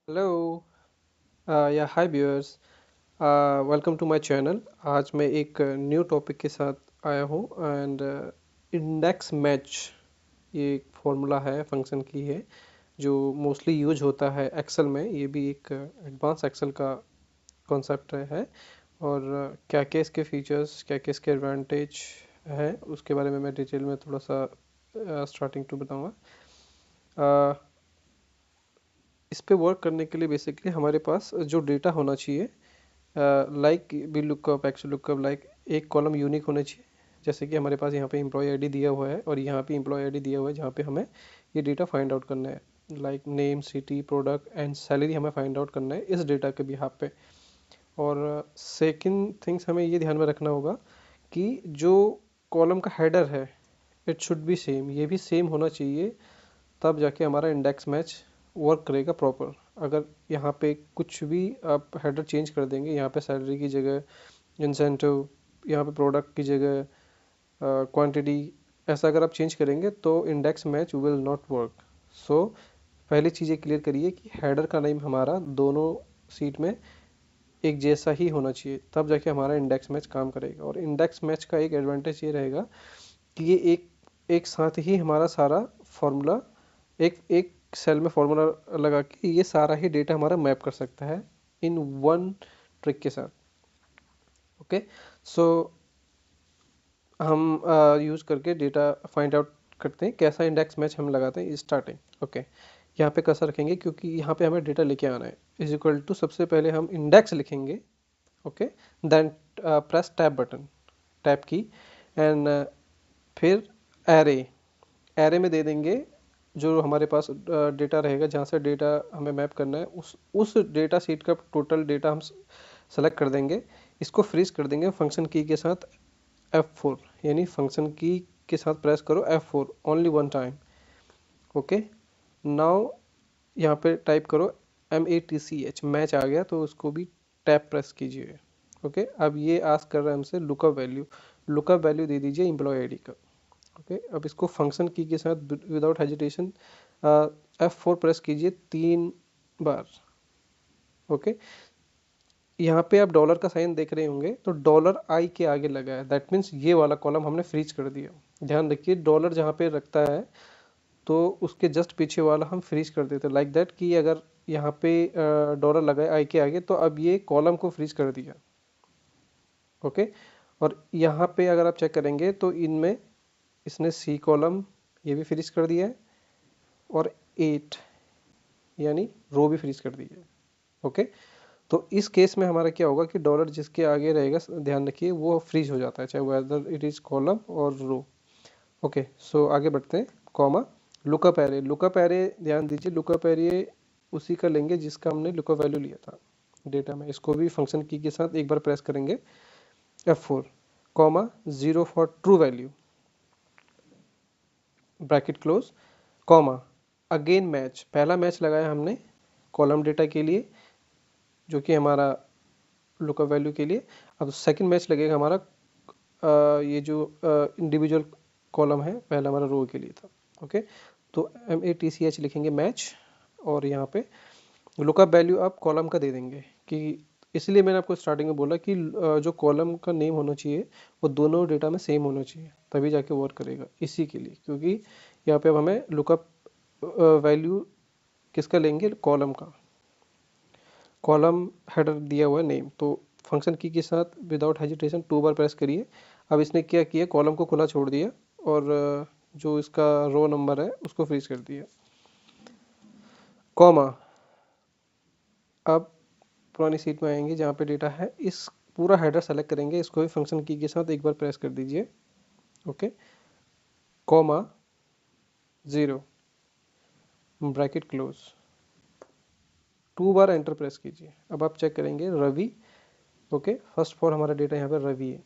Hello. या hi viewers. Welcome to my channel. आज मैं एक न्यू टॉपिक के साथ आया हूँ एंड इंडेक्स मैच ये एक फॉर्मूला है, फंक्शन की है जो मोस्टली यूज होता है एक्सेल में। ये भी एक एडवांस एक्सेल का कॉन्सेप्ट है और क्या क्या इसके फीचर्स, क्या क्या इसके एडवांटेज है, उसके बारे में मैं डिटेल में थोड़ा सा स्टार्टिंग टू बताऊँगा। इस पे वर्क करने के लिए बेसिकली हमारे पास जो डेटा होना चाहिए, like V lookup, actual lookup, like एक कॉलम यूनिक होने चाहिए। जैसे कि हमारे पास यहाँ पे एम्प्लॉय आईडी दिया हुआ है और यहाँ पे एम्प्लॉय आईडी दिया हुआ है जहाँ पे हमें ये डेटा फाइंड आउट करना है, like name, city, product and salary हमें फाइंड आउट करना है इस डेटा के बिहाफ पे। और सेकंड थिंग्स हमें ये ध्यान में रखना होगा कि जो कॉलम का हेडर है इट शुड बी सेम, ये भी सेम होना चाहिए, तब जाके हमारा इंडेक्स मैच वर्क करेगा प्रॉपर। अगर यहाँ पे कुछ भी आप हेडर चेंज कर देंगे, यहाँ पे सैलरी की जगह इंसेंटिव, यहाँ पे प्रोडक्ट की जगह क्वांटिटी, ऐसा अगर आप चेंज करेंगे तो index match will not work. So पहली चीज़ें क्लियर करिए कि हेडर का नेम हमारा दोनों सीट में एक जैसा ही होना चाहिए, तब जाके हमारा इंडेक्स मैच काम करेगा। और इंडेक्स मैच का एक एडवांटेज ये रहेगा कि ये एक एक साथ ही हमारा सारा फॉर्मूला, एक एक सेल में फॉर्मूला लगा के ये सारा ही डेटा हमारा मैप कर सकता है इन वन ट्रिक के साथ। ओके, सो हम यूज़ करके डेटा फाइंड आउट करते हैं, कैसा इंडेक्स मैच हम लगाते हैं स्टार्टिंग। ओके, यहाँ पे कैसा रखेंगे, क्योंकि यहाँ पे हमें डेटा लेके आना है, इज इक्वल टू सबसे पहले हम इंडेक्स लिखेंगे। Okay, then press tab button, tab key, and फिर एरे, एरे में दे देंगे जो हमारे पास डेटा रहेगा, जहाँ से डेटा हमें मैप करना है उस डेटा सीट का टोटल डेटा हम सेलेक्ट कर देंगे। इसको फ्रीज कर देंगे फंक्शन की के साथ F4, यानी फंक्शन की के साथ प्रेस करो F4 only one time. Okay, now यहाँ पे टाइप करो MATCH, मैच आ गया तो उसको भी टैप प्रेस कीजिए। ओके, अब ये आस्क कर रहा है हमसे लुकअप वैल्यू, लुकअप वैल्यू दे दीजिए एम्प्लॉय आईडी का। ओके, अब इसको फंक्शन की के साथ विदाउट हेजिटेशन F4 प्रेस कीजिए 3 बार। ओके, यहाँ पे आप डॉलर का साइन देख रहे होंगे तो डॉलर आई के आगे लगा है, दैट मीन्स ये वाला कॉलम हमने फ्रीज कर दिया। ध्यान रखिए, डॉलर जहाँ पे रखता है तो उसके जस्ट पीछे वाला हम फ्रीज कर देते हैं, लाइक दैट कि अगर यहाँ पे डॉलर लगा है आई के आगे तो अब ये कॉलम को फ्रीज कर दिया। ओके, और यहाँ पे अगर आप चेक करेंगे तो इनमें इसने सी कॉलम ये भी फ्रीज कर दिया है और 8 यानी रो भी फ्रीज कर दी है। ओके, तो इस केस में हमारा क्या होगा कि डॉलर जिसके आगे रहेगा, ध्यान रखिए, वो फ्रीज हो जाता है, चाहे वेदर इट इज कॉलम और रो। ओके, सो आगे बढ़ते हैं। Comma, lookup array, lookup array ध्यान दीजिए, लुकअप एरे उसी का लेंगे जिसका हमने लुकअप वैल्यू लिया था डेटा में। इसको भी फंक्शन की के साथ एक बार प्रेस करेंगे F4, comma 0 for true value, bracket close, comma again match, पहला मैच लगाया हमने कॉलम डेटा के लिए जो कि हमारा लुकअप वैल्यू के लिए। अब सेकंड मैच लगेगा हमारा ये जो इंडिविजुअल कॉलम है, पहला हमारा रो के लिए था। ओके, तो MATCH लिखेंगे मैच, और यहाँ पे लुकअप वैल्यू आप कॉलम का दे देंगे कि, इसलिए मैंने आपको स्टार्टिंग में बोला कि जो कॉलम का नेम होना चाहिए वो दोनों डेटा में सेम होना चाहिए, तभी जाके वर्क करेगा, इसी के लिए, क्योंकि यहाँ पे अब हमें लुकअप वैल्यू किसका लेंगे, कॉलम का। कॉलम हेडर दिया हुआ है नेम, तो फंक्शन की के साथ विदाउट हेजिटेशन 2 बार प्रेस करिए। अब इसने क्या किया, कॉलम को खुला छोड़ दिया और जो इसका रो नंबर है उसको फ्रीज कर दिया। कॉमा, अब पुरानी सीट में आएंगे जहाँ पे डेटा है, इस पूरा हेडर सेलेक्ट करेंगे, इसको भी फंक्शन की के साथ एक बार प्रेस कर दीजिए। ओके, कॉमा 0, ब्रैकेट क्लोज, 2 बार एंटर प्रेस कीजिए। अब आप चेक करेंगे रवि। ओके, फर्स्ट फॉर हमारा डेटा यहाँ पर रवि है।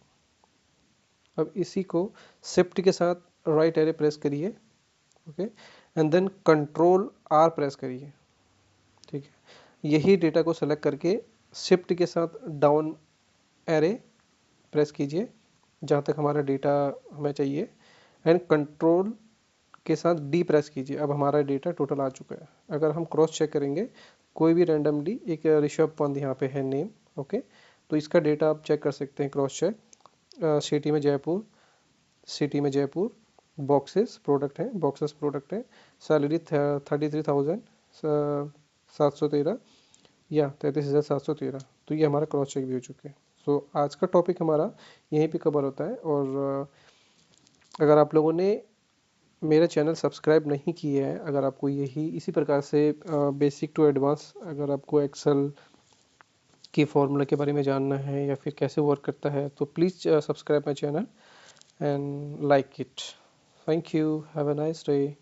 अब इसी को शिफ्ट के साथ राइट एरे प्रेस करिए। Okay, and then control R press करिए। ठीक है, यही डेटा को सेलेक्ट करके शिफ्ट के साथ डाउन एरे प्रेस कीजिए जहाँ तक हमारा डेटा हमें चाहिए, एंड कंट्रोल के साथ डी प्रेस कीजिए। अब हमारा डेटा टोटल आ चुका है। अगर हम क्रॉस चेक करेंगे, कोई भी रैंडमली एक ऋषभ पंत यहाँ पे है नेम, ओके, तो इसका डेटा आप चेक कर सकते हैं क्रॉस चेक। सिटी में जयपुर, सिटी में जयपुर, बॉक्सेस प्रोडक्ट हैं, बॉक्सेस प्रोडक्ट है, सैलरी 33,713 या 33,713। तो ये हमारा क्रॉस चेक भी हो चुके हैं। सो आज का टॉपिक हमारा यहीं पे कवर होता है। और अगर आप लोगों ने मेरा चैनल सब्सक्राइब नहीं किया है, अगर आपको यही इसी प्रकार से बेसिक टू एडवांस, अगर आपको एक्सेल की फॉर्मूला के बारे में जानना है या फिर कैसे वर्क करता है, तो please subscribe my channel and like it. Thank you. Have a nice day.